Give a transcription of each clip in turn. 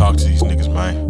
talk to these niggas, man.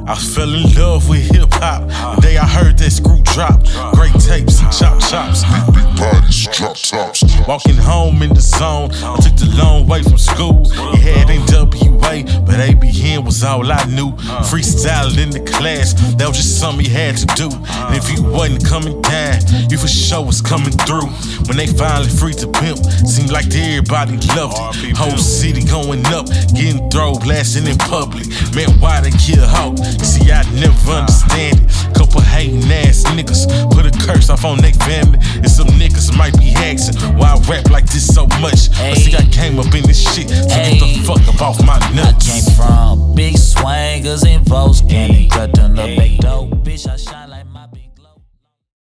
I fell in love with hip-hop the day I heard that screw drop. Great tapes, chop chops, big bodies, drop tops. Walking home in the zone, I took the long way from school. He had NWA, but ABN was all I knew. Freestyle in the class, that was just something he had to do. And if you wasn't coming down, you for sure was coming through. When they finally freed the pimp, seemed like everybody loved it. Whole city going up, getting throw blasting in public. Man, why they kill Hawk? See, I never understand it. Couple hating ass niggas put a curse off on their family. And some niggas might be asking why I rap like this so much. But see, I came up in this shit, so get the fuck up off my nuts. I came from big swangers and Volkswagen. Cut on the back door, bitch, I shine like my big glow.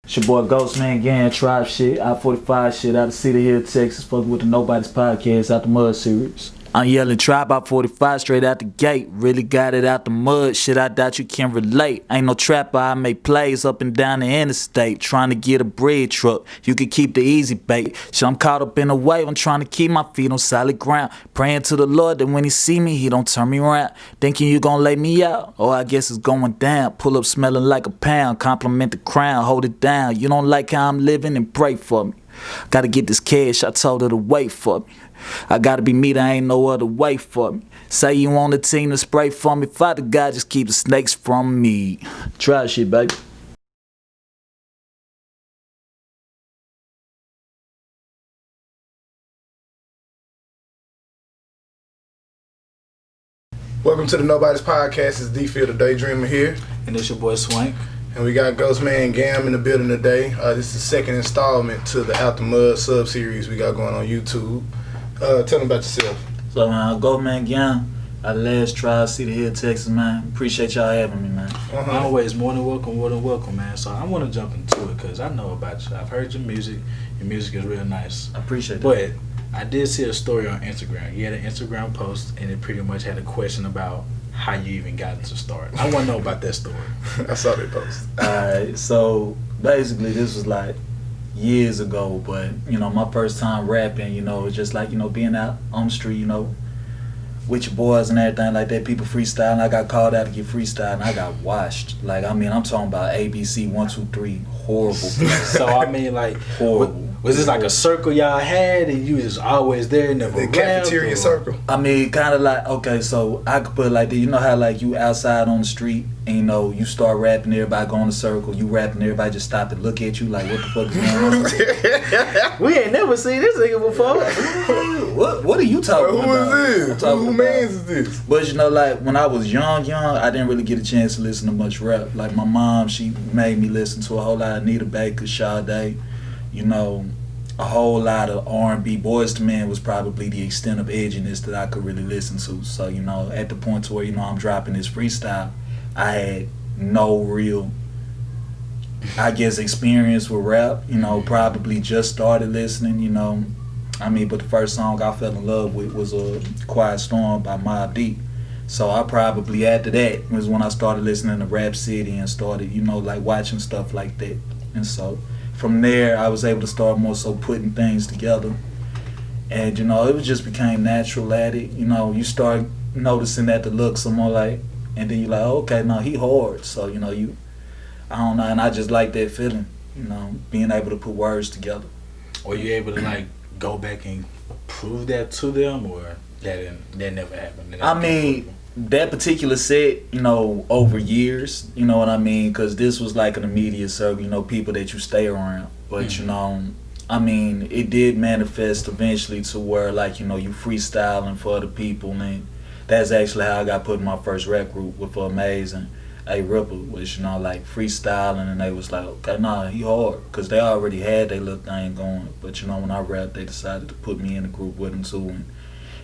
It's your boy Ghostman Gam, Tribe shit, I-45 shit, out of Cedar Hill, Texas, fucking with the Nobody's Podcast out the Mud series. I'm yelling Tribe I-45 straight out the gate. Really got it out the mud, shit I doubt you can relate. Ain't no trapper, I make plays up and down the interstate. Trying to get a bread truck, you can keep the easy bait. Shit, I'm caught up in a wave, I'm trying to keep my feet on solid ground. Praying to the Lord that when he see me, he don't turn me around. Thinking you gon' lay me out, oh I guess it's going down. Pull up smelling like a pound, compliment the crown, hold it down. You don't like how I'm living, and pray for me. Gotta get this cash, I told her to wait for me. I gotta be me, there ain't no other way for me. Say you want a team to spray for me, Father God, just keep the snakes from me. Try shit, baby. Welcome to the Nobody's Podcast. It's D-Field, the Daydreamer here. And it's your boy Swank. And we got Ghostman Gam in the building today. This is the second installment to the Out the Mud sub-series we got going on YouTube. Tell them about yourself. So, Ghostman Gam, out of last Tribe, Cedar Hill, Texas, man. Appreciate y'all having me, man. Always more than welcome, man. So I want to jump into it because I know about you. I've heard your music. Your music is real nice. I appreciate that. But I did see a story on Instagram. You had an Instagram post, and it pretty much had a question about how you even got into start. I want to know about that story. I saw that post. Alright, so basically this was like years ago, but you know, my first time rapping, you know, it was just like, you know, being out on the street, you know, with your boys and everything like that, people freestyling. I got called out to get freestyle and I got washed. Like, I mean, I'm talking about ABC 1, 2, 3, horrible. So I mean, like, horrible. Was this like a circle y'all had and you was always there, never The cafeteria or? circle. I mean, kind of like, okay, so I could put it like that. You know how like you outside on the street and you know you start rapping, everybody go in a circle, you rapping, everybody just stop and look at you like, what the fuck is going on? We ain't never seen this nigga before. What are you talking about? Who is this? Who mans is this? But you know, like when I was young, I didn't really get a chance to listen to much rap. Like my mom, she made me listen to a whole lot of Anita Baker, Sade, you know, a whole lot of R&B. Boyz II Men was probably the extent of edginess that I could really listen to. So, you know, at the point to where, you know, I'm dropping this freestyle, I had no real, I guess, experience with rap. You know, probably just started listening, you know. I mean, but the first song I fell in love with was Quiet Storm by Mobb Deep. So I probably, after that, was when I started listening to Rap City and started, you know, like watching stuff like that. And so from there, I was able to start more so putting things together. And, you know, it just became natural at it. You know, you start noticing that the looks are more like, and then you're like, oh, okay, no, he hard. So, you know, I don't know, and I just like that feeling, you know, being able to put words together. Were you able to, like, go back and prove that to them, or that never happened? I mean, that particular set, you know, over years, you know what I mean? Because this was like an immediate circle, you know, people that you stay around. But, you know, I mean, it did manifest eventually to where, like, you know, you freestyling for other people. And that's actually how I got put in my first rap group with Amazing A Ripple, which, you know, like freestyling. And they was like, okay, nah, he hard. Because they already had their little thing going. But, you know, when I rapped, they decided to put me in the group with them too. And,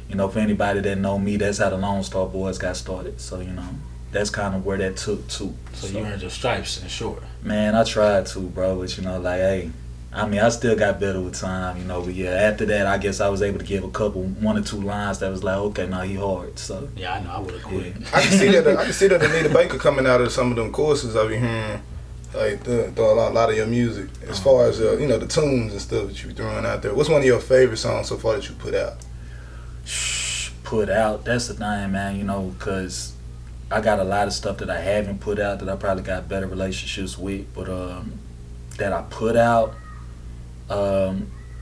you know, for anybody that know me, that's how the Lone Star Boys got started. So, you know, that's kind of where that took to. So you earned your stripes, in short. Man, I tried to, bro. But, you know, like, hey, I mean, I still got better with time, you know. But, yeah, after that, I guess I was able to give a couple, 1 or 2 lines that was like, okay, now he hard. So yeah, I know, I would have quit. Yeah. I can see that Anita Baker coming out of some of them courses I've been hearing, like throw a lot of your music. As far as you know, the tunes and stuff that you throwing out there. What's one of your favorite songs so far that you put out? put out, that's the thing, man, you know, because I got a lot of stuff that I haven't put out that I probably got better relationships with, but that I put out,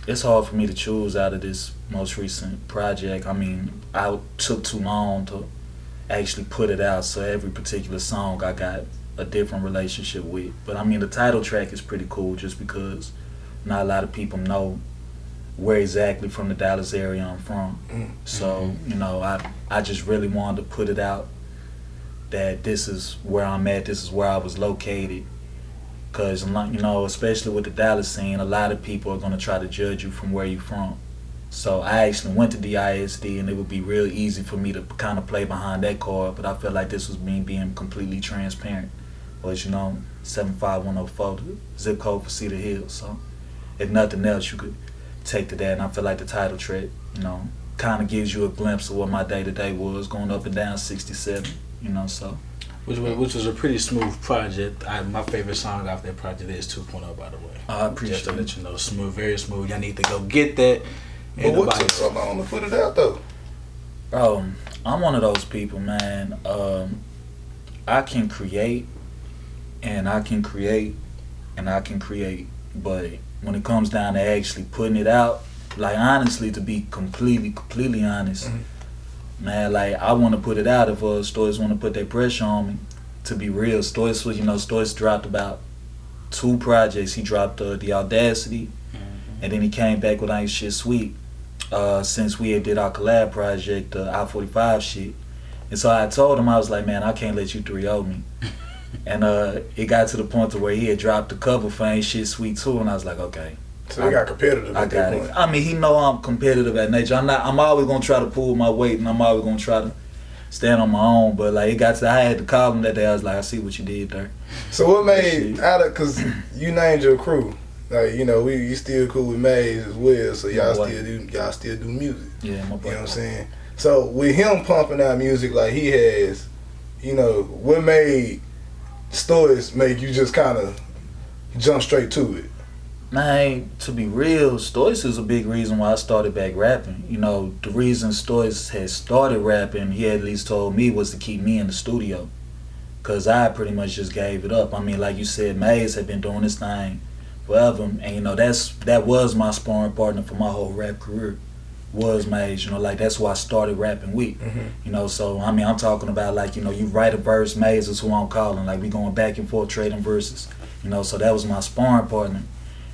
it's hard for me to choose out of this most recent project. I mean, I took too long to actually put it out, so every particular song I got a different relationship with. But I mean, the title track is pretty cool just because not a lot of people know where exactly from the Dallas area I'm from. So, you know, I just really wanted to put it out that this is where I'm at, this is where I was located. Because, you know, especially with the Dallas scene, a lot of people are going to try to judge you from where you're from. So I actually went to DISD, and it would be real easy for me to kind of play behind that card, but I felt like this was me being completely transparent. But, you know, 75104, the zip code for Cedar Hills. So if nothing else, you could take to that, and I feel like the title track, you know, kind of gives you a glimpse of what my day-to-day was, going up and down 67, you know, so. Which was a pretty smooth project. My favorite song off that project is 2.0, by the way. I appreciate Just to let you know, smooth, very smooth. Y'all need to go get that. But what took so long to put it out, though? Bro, I'm one of those people, man. I can create, and I can create, and I can create, but when it comes down to actually putting it out, like, honestly, to be completely honest, man, like, I want to put it out if Stoics want to put that pressure on me. To be real, Stoics was, you know, Stoics dropped about 2 projects. He dropped The Audacity, and then he came back with Ain't Shit Sweet. Since we had did our collab project, the I-45 shit. And so I told him, I was like, man, I can't let you 3-0 me. And it got to the point to where he had dropped the cover for Ain't Shit Sweet too, and I was like, okay. So they got competitive I at got that it. point. I mean, he know I'm competitive at nature. I'm always gonna try to pull my weight, and I'm always gonna try to stand on my own. But like, it got to, I had to call him that day. I was like, I see what you did there. So what made cause you named your crew. Like, you know, you still cool with Maze as well, so y'all still do music. Yeah, my boy. You know what I'm saying? So with him pumping out music like he has, you know, what made Stoics make you just kind of jump straight to it? Man, to be real, Stoics is a big reason why I started back rapping. You know, the reason Stoics had started rapping, he at least told me, was to keep me in the studio. Because I pretty much just gave it up. I mean, like you said, Maze had been doing this thing forever. And, you know, that was my sparring partner for my whole rap career, was Maze. You know, like, that's who I started rapping with. You know, so, I mean, I'm talking about, like, you know, you write a verse, Maze is who I'm calling. Like, we going back and forth trading verses. You know, so that was my sparring partner.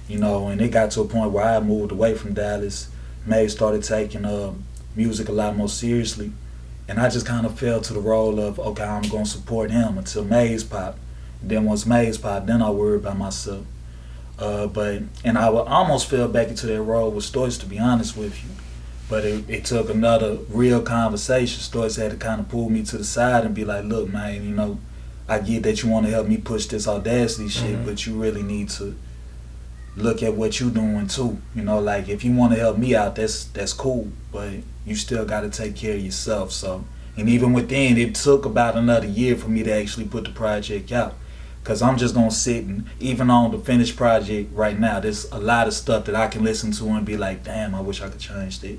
You know, and it got to a point where I moved away from Dallas. Maze started taking music a lot more seriously. And I just kind of fell to the role of, okay, I'm going to support him until Maze popped. Then once Maze popped, then I worried about myself. And I almost fell back into that role with Stoics, to be honest with you. But it took another real conversation. Stoics had to kind of pull me to the side and be like, look, man, you know, I get that you want to help me push this Audacity shit, but you really need to look at what you doing too. You know, like, if you want to help me out, that's cool, but you still got to take care of yourself. So, and even within, it took about another year for me to actually put the project out, because I'm just gonna sit, and even on the finished project right now, there's a lot of stuff that I can listen to and be like, damn, I wish I could change that.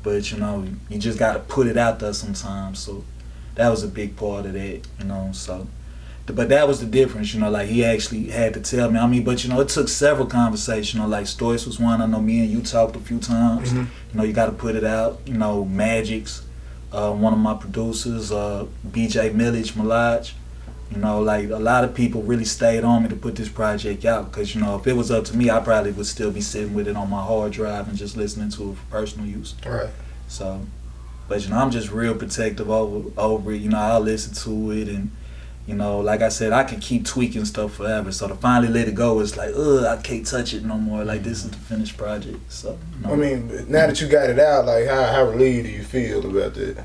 But, you know, you just got to put it out there sometimes. So that was a big part of that, you know. So, but that was the difference, you know, like, he actually had to tell me. I mean, but, you know, it took several conversations, you know, like, Stoics was one. I know me and you talked a few times. You know, you got to put it out. You know, Magic's one of my producers, BJ Malaj. You know, like, a lot of people really stayed on me to put this project out, because, you know, if it was up to me, I probably would still be sitting with it on my hard drive and just listening to it for personal use. Right. So, but, you know, I'm just real protective over it. You know, I'll listen to it, and, you know, like I said, I can keep tweaking stuff forever. So to finally let it go, it's like, I can't touch it no more. Like, this is the finished project. So, you know. I mean, now that you got it out, like, how relieved do you feel about that?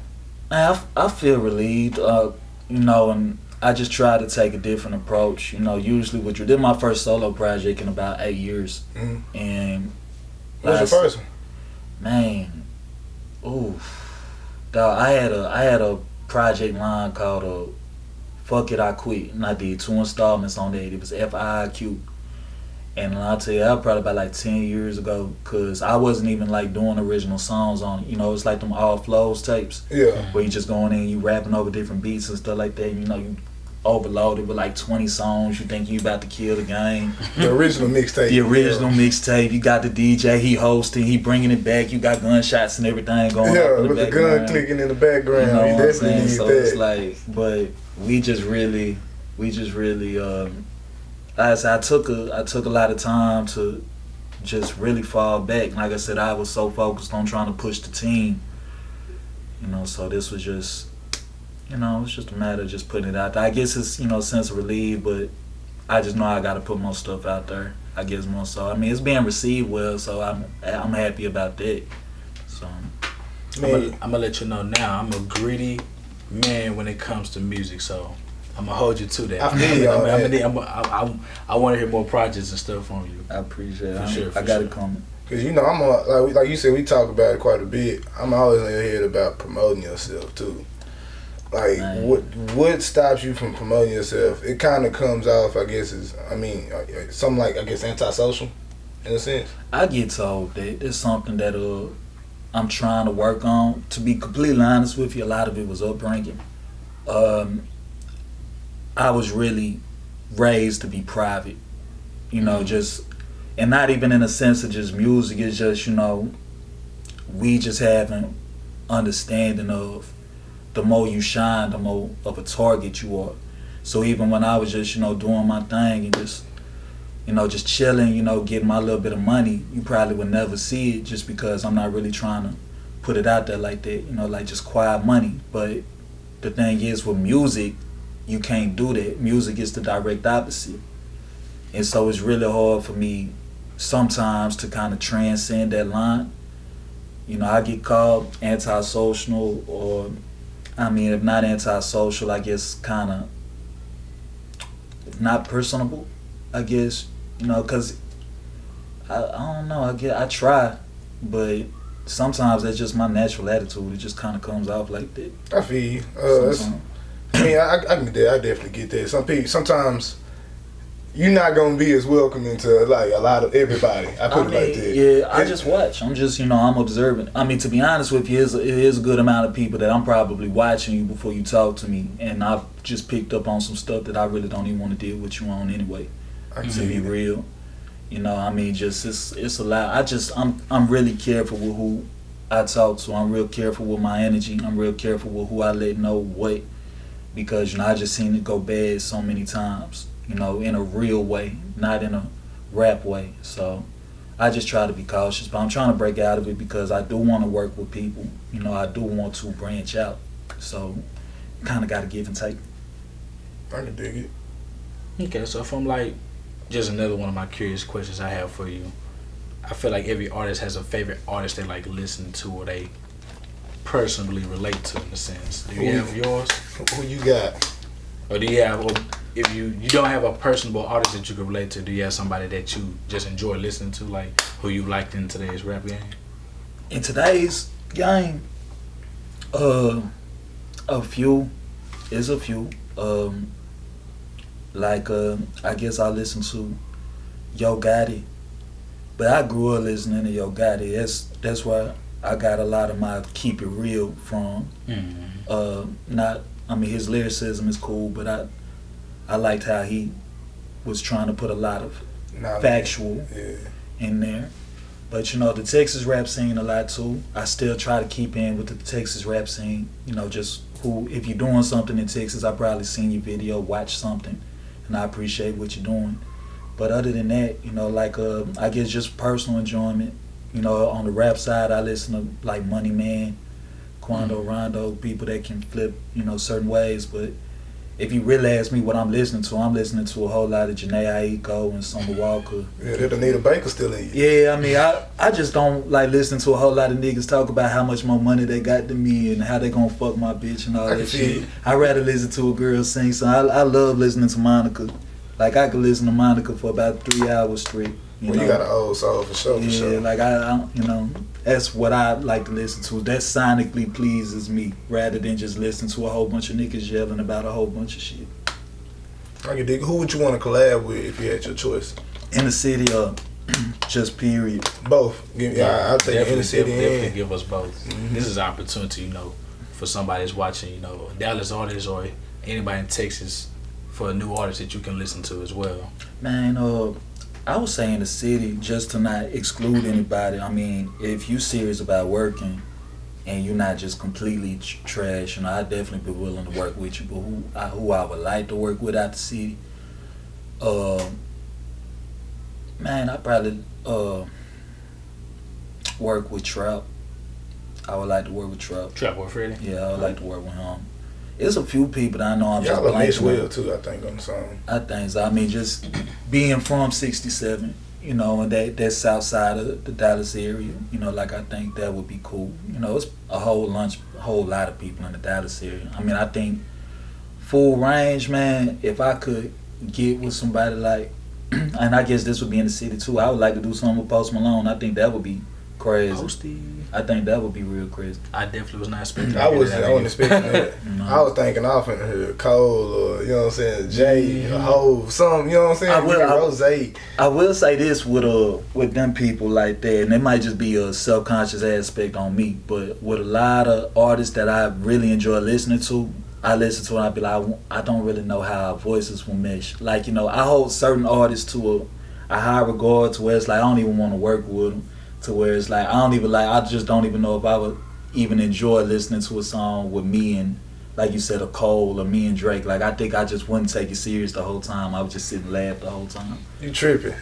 I feel relieved, you know, and I just try to take a different approach. You know, usually this is my first solo project in about 8 years. And what was your first one? Man, dog, I had a project line called Fuck It, I Quit, and I did 2 installments on that. It was FIQ. And I'll tell you, that was probably about like 10 years ago, because I wasn't even like doing original songs on it. You know, it's like them all flows tapes. Yeah. Where you just going in, you rapping over different beats and stuff like that. You know, you overloaded with like 20 songs. You think you about to kill the game. The original mixtape. The original mixtape. You got the DJ, he hosting, he bringing it back. You got gunshots and everything going on. Yeah, in with the gun clicking in the background. You know You what I'm definitely saying? need So that. it's like, but we just really, I took a lot of time to just really fall back. Like I said, I was so focused on trying to push the team. You know, so this was just, you know, it's just a matter of just putting it out there. I guess it's, you know, a sense of relief, but I just know I got to put more stuff out there. I guess more so. I mean, it's being received well, so I'm happy about that. So I'm gonna let you know now. I'm a greedy man when it comes to music, so I'm gonna hold you to that. I feel you on that. I want to hear more projects and stuff from you. I appreciate it. For sure, I got it coming. Cause you know I'm like you said, we talk about it quite a bit. I'm always in your head about promoting yourself too. Like what stops you from promoting yourself? It kind of comes off, I guess, something like, I guess, antisocial in a sense. I get told that it's something that I'm trying to work on. To be completely honest with you, a lot of it was upbringing. I was really raised to be private, you know, and not even in a sense of just music. It's just, you know, we just have an understanding of the more you shine, the more of a target you are. So even when I was just, you know, doing my thing and just, you know, just chilling, you know, getting my little bit of money, you probably would never see it just because I'm not really trying to put it out there like that, you know, like just quiet money. But the thing is, with music, you can't do that. Music is the direct opposite. And so it's really hard for me sometimes to kind of transcend that line. You know, I get called antisocial, or, I mean, if not antisocial, I guess kind of, if not personable, I guess, you know, because I don't know, I try, but sometimes that's just my natural attitude. It just kind of comes off like that. I feel you. I mean, I get that. I definitely get that. Sometimes you're not gonna be as welcoming to like a lot of everybody. I put it like that. Yeah, I just watch. I'm just, you know, I'm observant. I mean, to be honest with you, it is a good amount of people that I'm probably watching you before you talk to me, and I've just picked up on some stuff that I really don't even want to deal with you on anyway. To be real, you know, I mean, just it's a lot. I'm really careful with who I talk to. I'm real careful with my energy. I'm real careful with who I let know what, because, you know, I just seen it go bad so many times, you know, in a real way, not in a rap way. So I just try to be cautious, but I'm trying to break out of it because I do want to work with people. You know, I do want to branch out. So kind of got to give and take. I can dig it. Okay, so if I'm like, just another one of my curious questions I have for you. I feel like every artist has a favorite artist they like listen to or they personally relate to, in a sense. Do you have yours? Who you got? Or do you have, or if you don't have a personable artist that you can relate to, do you have somebody that you just enjoy listening to, like who you liked in today's rap game? In today's game, a few. I guess I listen to Yo Gotti, but I grew up listening to Yo Gotti. That's where I got a lot of my keep it real from. His lyricism is cool, but I liked how he was trying to put a lot of factual in there. But, you know, the Texas rap scene a lot too. I still try to keep in with the Texas rap scene. You know, just who, if you're doing something in Texas, I probably seen your video, watch something, and I appreciate what you're doing. But other than that, you know, like I guess just personal enjoyment. You know, on the rap side, I listen to like Money Man, Quando Rondo, people that can flip, you know, certain ways. But if you really ask me what I'm listening to a whole lot of Janae Aiko and Summer Walker. Yeah, that Anita Baker still in you. Yeah, I mean, I just don't like listening to a whole lot of niggas talk about how much more money they got than me and how they gonna fuck my bitch and all that shit. I'd rather listen to a girl sing. So I love listening to Monica. Like, I could listen to Monica for about 3 hours straight. You got an old soul for sure. Yeah, for sure. like I, you know, that's what I like to listen to. That sonically pleases me, rather than just listen to a whole bunch of niggas yelling about a whole bunch of shit. I can dig. Who would you want to collab with if you had your choice? In the city or just period? Both. I'll take in the city. Definitely give us both. Mm-hmm. This is an opportunity, you know, for somebody that's watching, you know, a Dallas artist or anybody in Texas, for a new artist that you can listen to as well. Man, I would say in the city, just to not exclude anybody. I mean, if you serious about working and you're not just completely trash, you know, I'd definitely be willing to work with you. But who I would like to work with out the city, man, I probably work with Trap. I would like to work with Trap. Trap or Freddie? Yeah, I would like to work with him. There's a few people that I know I'm just blanking. Y'all blanking well too, I think, on the song. I think so. I mean, just being from 67, you know, and that south side of the Dallas area, you know, like I think that would be cool. You know, it's a whole lot of people in the Dallas area. I mean, I think full range, man, if I could get with somebody like, and I guess this would be in the city too, I would like to do something with Post Malone. I think that would be crazy. Posty. I think that would be real crazy. I definitely was not expecting I wasn't expecting that. No. I was thinking off in her Cole or, you know what I'm saying, Jay, Hove, some, you know what I'm saying, Rose. I will say this with them people like that, and it might just be a subconscious aspect on me, but with a lot of artists that I really enjoy listening to, I listen to and I be like, I don't really know how our voices will mesh. Like, you know, I hold certain artists to a high regard to where it's like I don't even want to work with them. To where it's like I just don't even know if I would even enjoy listening to a song with me and, like you said, a Cole or me and Drake. Like I think I just wouldn't take it serious the whole time. I would just sit and laugh the whole time. You tripping?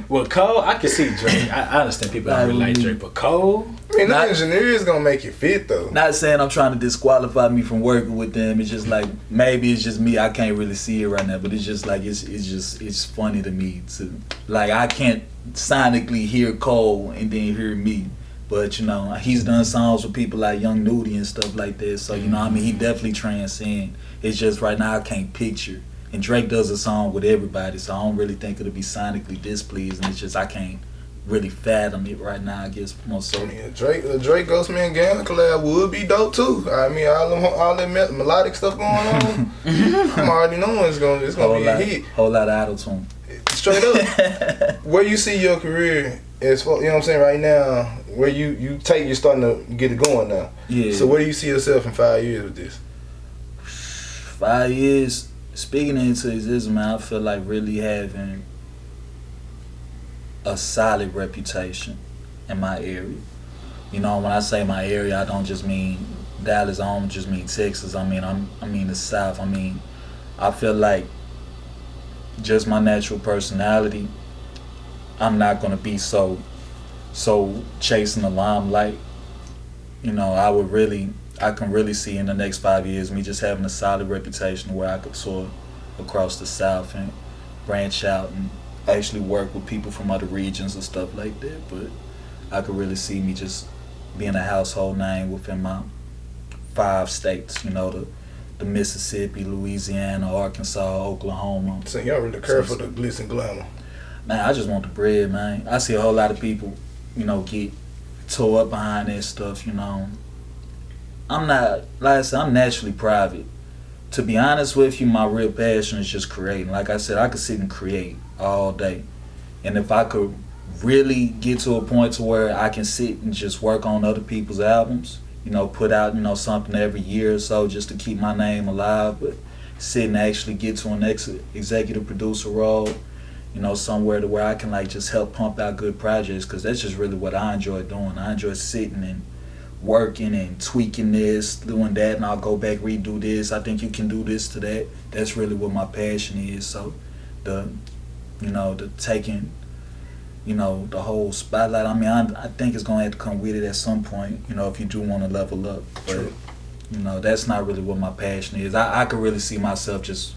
Well, Cole, I can see Drake. I understand people don't really like Drake, but Cole. I mean, the engineer is gonna make it fit though. Not saying I'm trying to disqualify me from working with them. It's just like maybe it's just me. I can't really see it right now, but it's just like it's funny to me to like I can't sonically hear Cole and then hear me. But you know, he's done songs with people like Young Nudie and stuff like that. So you know, I mean, he definitely transcends. It's just right now I can't picture. And Drake does a song with everybody, so I don't really think it'll be sonically displeasing. It's just I can't really fathom it right now. I guess most so. Yeah, Drake Ghostman Gam collab would be dope too. I mean, all that melodic stuff going on. I'm already knowing it's gonna be a hit. Whole lot of auto-tune. Straight up. Where you see your career as far, you know what I'm saying, right now, where you're starting to get it going now. Yeah. So where do you see yourself in 5 years with this? 5 years, speaking into existence, man, I feel like really having a solid reputation in my area. You know, when I say my area, I don't just mean Dallas, I don't just mean Texas. I mean the South. I mean, I feel like just my natural personality, I'm not gonna be so chasing the limelight. You know, I can really see in the next 5 years me just having a solid reputation where I could soar across the South and branch out and actually work with people from other regions and stuff like that. But I could really see me just being a household name within my 5 states, you know, the Mississippi, Louisiana, Arkansas, Oklahoma. So y'all really care for the glitz and glamour. Man, I just want the bread, man. I see a whole lot of people, you know, get tore up behind that stuff, you know. I'm not, like I said, I'm naturally private. To be honest with you, my real passion is just creating. Like I said, I could sit and create all day. And if I could really get to a point to where I can sit and just work on other people's albums, you know, put out, you know, something every year or so just to keep my name alive, but sit and actually get to an executive producer role, you know, somewhere to where I can like just help pump out good projects, because that's just really what I enjoy doing. I enjoy sitting and working and tweaking this, doing that, and I'll go back, redo this. I think you can do this to that. That's really what my passion is. So the taking, you know, the whole spotlight, I mean, I think it's gonna have to come with it at some point, you know, if you do want to level up. But True. you know, that's not really what my passion is. I could really see myself just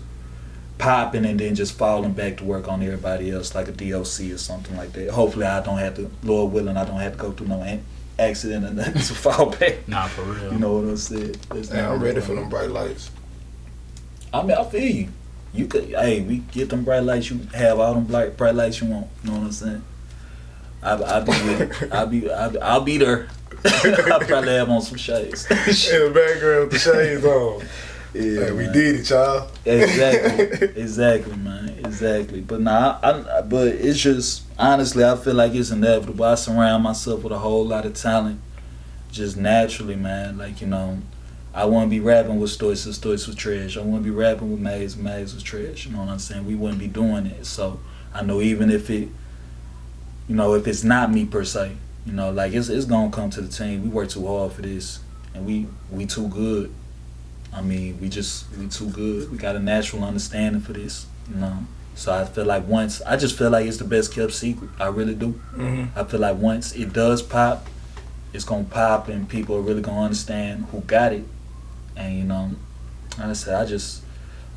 popping and then just falling back to work on everybody else, like a DOC or something like that. Hopefully I don't have to, Lord willing, I don't have to go through no accident or nothing to fall back. Nah, for real. You know what I'm saying? Yeah, I'm ready for them bright lights. I mean, I feel you. You could, hey, we get them bright lights. You have all them bright lights you want. You know what I'm saying? I'll be with it. I'll be there. I'll probably have on some shades. In the background with the shades on. Yeah, Hey, we man. did it, y'all. Exactly, man. Exactly. But nah, but it's just honestly, I feel like it's inevitable. I surround myself with a whole lot of talent, just naturally, man. Like I wouldn't be rapping with Stoics if Stoics was trash. I wouldn't be rapping with Maze if Maze was trash. You know what I'm saying? We wouldn't be doing it. So I know even if it, if it's not me per se, like it's gonna come to the team. We work too hard for this, and we too good. I mean, we too good. We got a natural understanding for this, So I feel like I just feel like it's the best kept secret. I really do. Mm-hmm. I feel like once it does pop, it's gonna pop, and people are really gonna understand who got it. And like I said,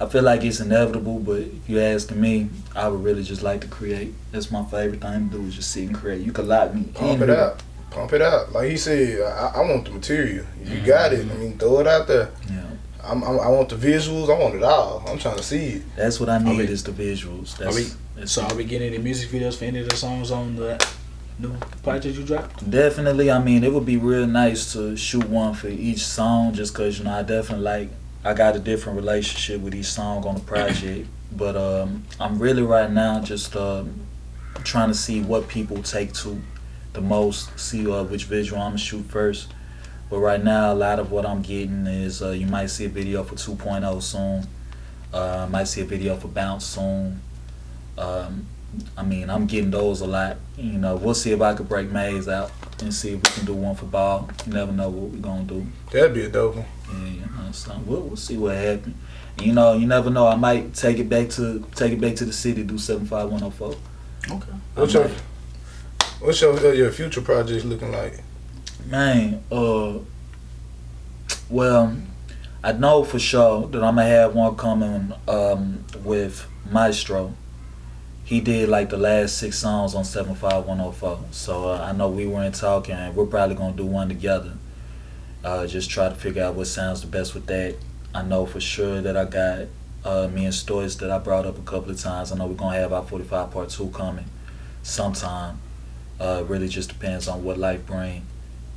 I feel like it's inevitable. But if you asking me, I would really just like to create. That's my favorite thing to do, is just sit and create. You could lock me. Pump it out. Like he said, I want the material. You got it. I mean, throw it out there. Yeah. I want the visuals. I want it all. I'm trying to see it. That's what I need is the visuals. Are we getting any music videos for any of the songs on the new project you dropped? Definitely. I mean, it would be real nice to shoot one for each song, just because I definitely I got a different relationship with each song on the project. But I'm really right now just trying to see what people take to the most, see which visual I'm gonna shoot first. But right now, a lot of what I'm getting is you might see a video for 2.0 soon. Might see a video for Bounce soon. I mean, I'm getting those a lot. We'll see if I could break Maze out and see if we can do one for Ball. You never know what we're gonna do. That'd be a dope one. Yeah, so we'll see what happens. You never know. I might take it back to the city, do 75104. Okay. What's your future projects looking like? Man, well, I know for sure that I'm gonna have one coming with Maestro. He did like the last 6 songs on 75104. So I know we were in talking, and we're probably gonna do one together. Just try to figure out what sounds the best with that. I know for sure that I got me and Stoics that I brought up a couple of times. I know we're gonna have our 45 Part 2 coming sometime. Really just depends on what life brings.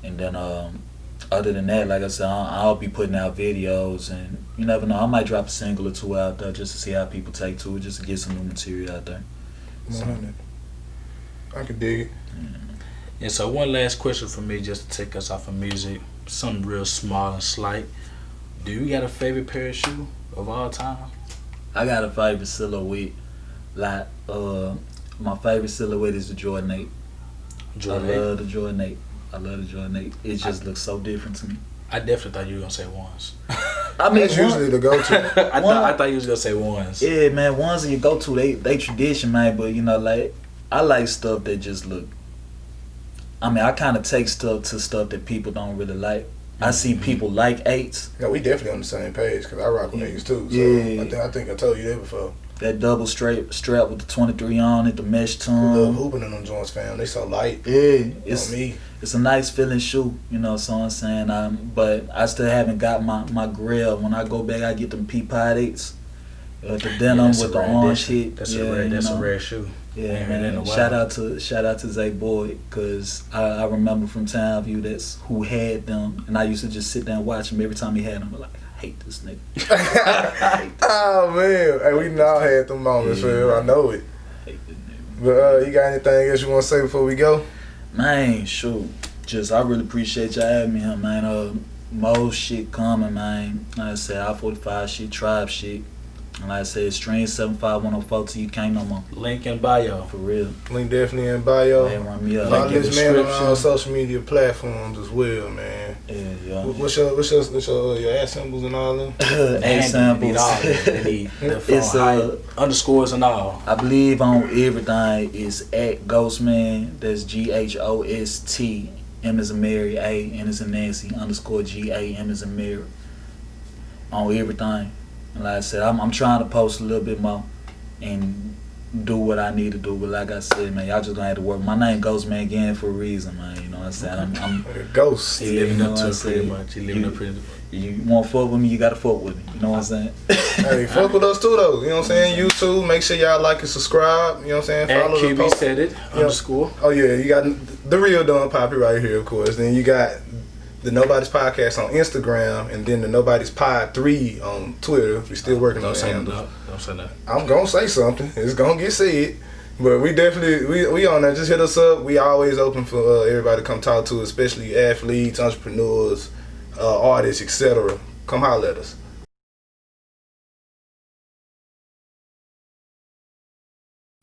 And then other than that, like I said, I'll be putting out videos, and you never know, I might drop a single or 2 out there just to see how people take to it, just to get some new material out there. So, I can dig it. Yeah, so one last question for me, just to take us off of music, something real small and slight. Do you got a favorite pair of shoes of all time? I got a favorite silhouette. Like my favorite silhouette is the Jordan 8. I love the Jordan 8. It just looks so different to me. I definitely thought you were gonna say ones. I mean, That's usually the go-to. I thought you was gonna say ones. Yeah, man, ones are your go-to. They tradition, man. But like I like stuff that just look. I mean, I kind of take stuff that people don't really like. I see people like 8s. Yeah, we definitely on the same page because I rock with 8s too. So Yeah. I think I told you that before. That double strap with the 23 on it, the mesh I love tone. hooping in them joints, fam. They so light. Yeah, It's it's a nice feeling shoe, so I'm saying. But I still haven't got my grill. When I go back, I get them Peapod 8s. The denim with the orange hit. That's a rare shoe. Yeah, man. Shout out to Zay Boyd, cause I remember from Townview that's who had them, and I used to just sit there and watch him every time he had them. I'm like, I hate this nigga. Oh man, hey, we all had them moments, fam. I know it. I hate this nigga. But you got anything else you want to say before we go? Man, shoot. I really appreciate y'all having me here, man. Most shit coming, man. Like I said, I-45 shit, Tribe shit. And like I said, stream 75104 till you can't no more. Link in bio. For real. Link definitely in bio. Man, run me up. Follow Link in this man on all description. social media platforms as well, man. Yeah. What's your ad symbols and all them? A samples. They need the It's, height, underscores and all. I believe on everything is at Ghostman. That's GHOST. M as in Mary, A, N as in Nancy, _ GA, M as in Mary. On everything. And like I said, I'm trying to post a little bit more and do what I need to do. But like I said, man, y'all just gonna have to work. My name Ghostman Gam for a reason, man. You know what I'm saying? I'm Like a ghost. He living up to what it I'm pretty saying? much. He living up pretty much. You want to fuck with me, you gotta fuck with me. You know what I'm saying? Hey, fuck with us too though. You know what I'm saying? YouTube, make sure y'all like and subscribe. You know what I'm saying? At Follow the QB post. said it, underscore. Oh yeah, you got the real Don Poppy right here, of course. Then you got the Nobody's Podcast on Instagram, and then the Nobody's Pod 3 on Twitter. We still working on the handle. Don't say that. I'm gonna say something. It's gonna get said. But we definitely we on there. Just hit us up. We always open for everybody to come talk to, especially athletes, entrepreneurs, artists, etc. Come holler at us.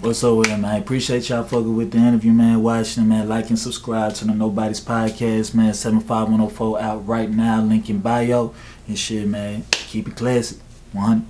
What's up with it, man? Appreciate y'all fucking with the interview, man. Watching, man. Like and subscribe to the Nobody's Podcast, man. 75104 out right now. Link in bio. And shit, man. Keep it classic. 100.